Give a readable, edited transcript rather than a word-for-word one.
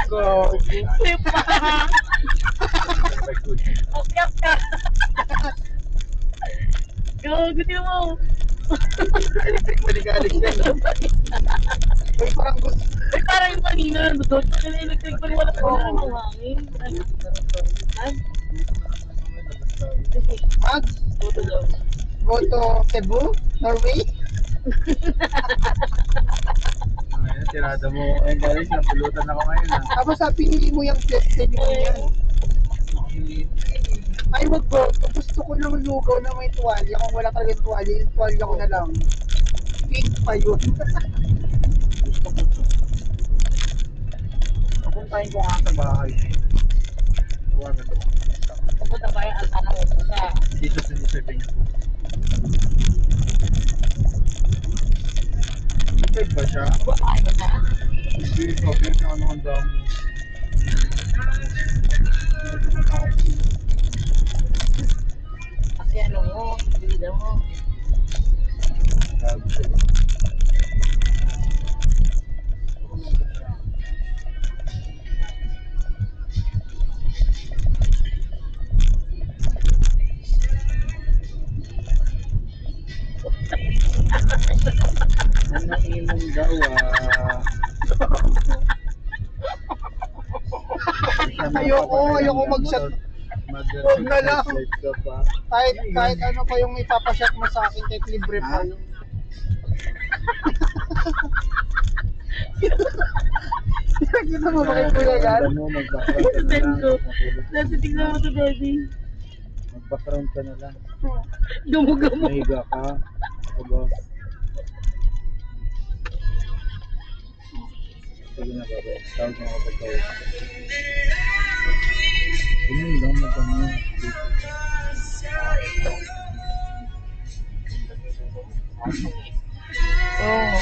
Go. Diba? Okyat ka. Go, gusto mo. Balik-alik yan. Uy, parang gusto. Ay, parang yung kanina, doon ka na electric pa rin wala pa na ng hangin. Mag, Buto daw. go to Cebu, Norway. Ngayon, tirada mo. Ay, guys, napulutan ako ngayon ah. Tapos pinili mo yung pwede mo yan. Ay, wag bro. Gusto ko ng lugaw na may tuwalya. Kung wala talagang tuwalya, yung tuwalya ko na lang. Pink pa yun. Papuntahin ko nga sa bahay. Huwag na ito. Pupunta ba yung alta ng upusa? Dito sa Nisipin. Pwede ba siya? Ay, na. Hindi, sabi na ano ang dami. Kasi ano mo, bida mo. Nainom daw Ayoko mag-shot. Huwag na lang. Ka pa. Kahit ano pa yung ipapashot mo sa akin, kahit libre pa yung... Kita mo ba kay Kuya Gan? Alam mo, mag-background ka na lang. Ko. Nasa tignan mo to, daddy. Mag-background ka na lang. Gamo-gamo. Mahiga ka. Aba. Sige na ba, Ben? Tawag mo ako pagkausap. Ganun lang, magkano. Oo.